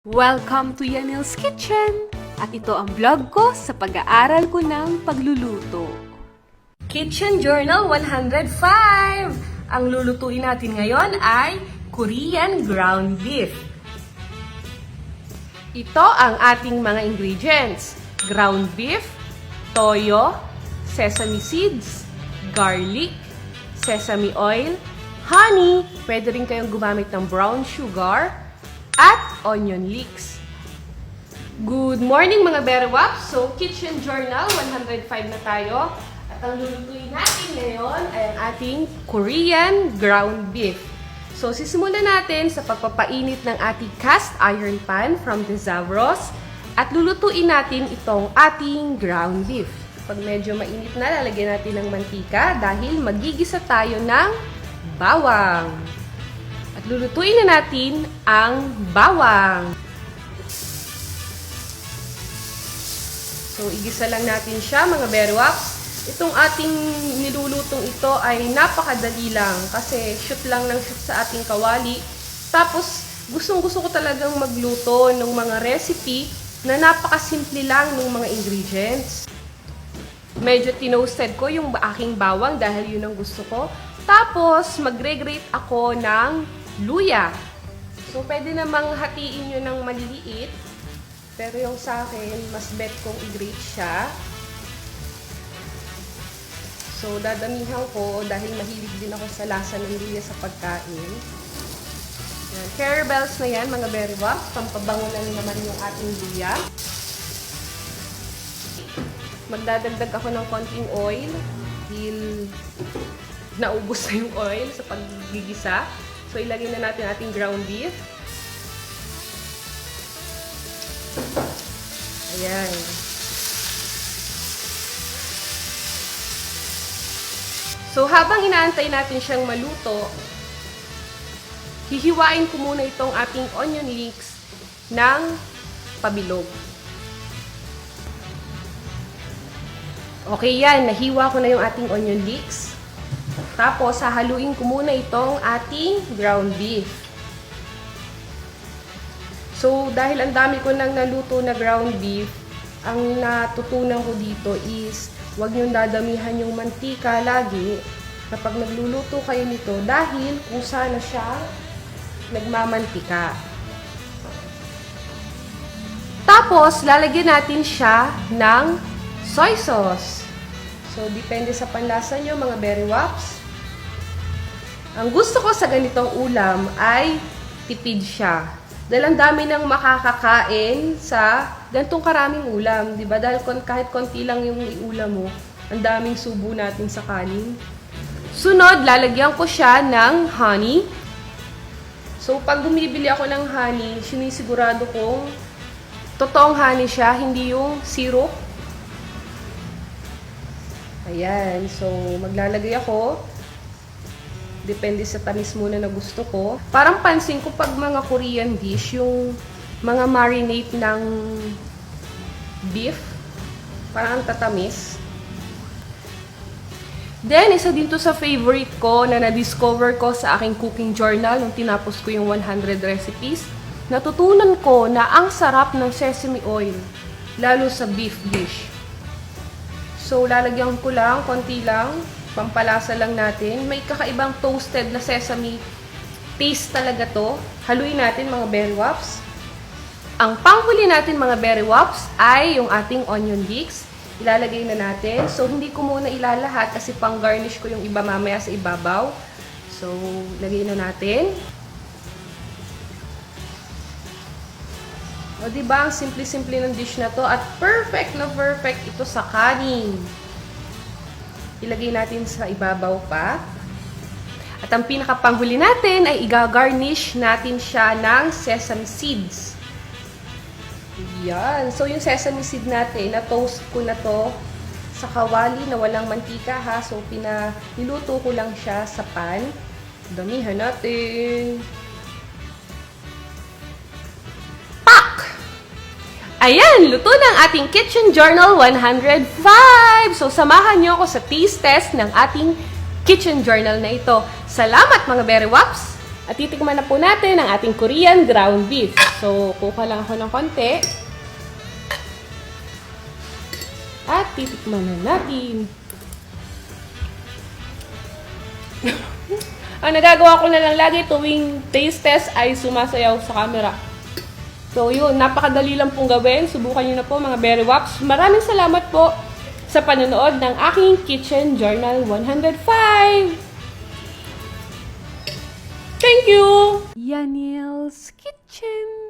Welcome to Yanil's Kitchen! At ito ang vlog ko sa pag-aaral ko ng pagluluto. Kitchen Journal 105! Ang lulutuin natin ngayon ay Korean ground beef. Ito ang ating mga ingredients. Ground beef, toyo, sesame seeds, garlic, sesame oil, honey, pwede rin kayong gumamit ng brown sugar, at onion leeks. Good morning mga Berwaps! So, Kitchen Journal 105 na tayo. At ang lulutuin natin ngayon ay ang ating Korean ground beef. So, sisimulan natin sa pagpapainit ng ating cast iron pan from Desavros. At lulutuin natin itong ating ground beef. Pag medyo mainit na, lalagyan natin ng mantika dahil magigisa tayo ng bawang. At lulutuin na natin ang bawang. So, igisa lang natin siya, mga Berwaps. Itong ating nilulutong ito ay napakadali lang kasi shoot lang ng shoot sa ating kawali. Tapos, gustong-gusto ko talagang magluto ng mga recipe na napakasimple lang ng mga ingredients. Medyo tinoasted ko yung aking bawang dahil yun ang gusto ko. Tapos, magre-grate ako ng luya. So, pwede namang hatiin nyo ng maliliit. Pero yung sa akin, mas bet kong i-grate siya. So, dadamihan ko dahil mahilig din ako sa lasa ng luya sa pagkain. Yan. Curry bells na yan, mga Berwaps. Pampabango na naman yung ating luya. Magdadagdag ako ng konting oil. Dahil naubos na yung oil sa paggigisa. So, ilagay na natin ating ground beef. Ayan. So, habang inaantay natin siyang maluto, hihiwain ko muna itong ating onion leeks ng pabilog. Okay yan, nahiwa ko na yung ating onion leeks. Tapos, hahaluin ko muna itong ating ground beef. So, dahil ang dami ko nang naluto na ground beef, ang natutunan ko dito is huwag niyong dadamihan yung mantika lagi kapag nagluluto kayo nito dahil kusa na siya nagmamantika. Tapos, lalagyan natin siya ng soy sauce. So, depende sa panlasa nyo, mga Berwaps. Ang gusto ko sa ganitong ulam ay tipid siya. Dahil ang dami nang makakakain sa ganitong karaming ulam. Diba? Dahil kahit konti lang yung ulam mo, ang daming subo natin sa kanin. Sunod, lalagyan ko siya ng honey. So, pag bumibili ako ng honey, sinisigurado kong totoong honey siya, hindi yung syrup. Ayan. So, maglalagay ako. Depende sa tamis muna na gusto ko. Parang pansin ko pag mga Korean dish, yung mga marinate ng beef, parang ang tatamis. Then, isa din to sa favorite ko na na-discover ko sa aking cooking journal nung tinapos ko yung 100 recipes. Natutunan ko na ang sarap ng sesame oil, lalo sa beef dish. So, lalagyan ko lang, konti lang. Pampalasa lang natin. May kakaibang toasted na sesame taste talaga to. Haluin natin, mga Berwaps. Ang panghuli natin, mga Berwaps, ay yung ating onion leeks. Ilalagay na natin. So, hindi ko muna ilalahat kasi pang-garnish ko yung iba mamaya sa ibabaw. So, lagay na natin. O, diba? Ang simple-simple ng dish na to. At perfect na perfect ito sa kanin. Ilagay natin sa ibabaw pa. At ang pinakapanghuli natin ay i-garnish natin siya ng sesame seeds. Yan. So, yung sesame seed natin, na-toast ko na to sa kawali na walang mantika ha. So, niluto ko lang siya sa pan. Damihan natin. Ayan, luto ng ating Kitchen Journal 105! So, samahan nyo ako sa taste test ng ating Kitchen Journal na ito. Salamat, mga Berwaps! At titikman na po natin ang ating Korean ground beef. So, kuha lang ako ng konti. At titikman na natin. Ang nagagawa ko na lang lagi tuwing taste test ay sumasayaw sa camera. So yun, napakadali lang pong gawin. Subukan nyo na po mga Berry Wops. Maraming salamat po sa panonood ng aking Kitchen Journal 105. Thank you! Yaniel's Kitchen.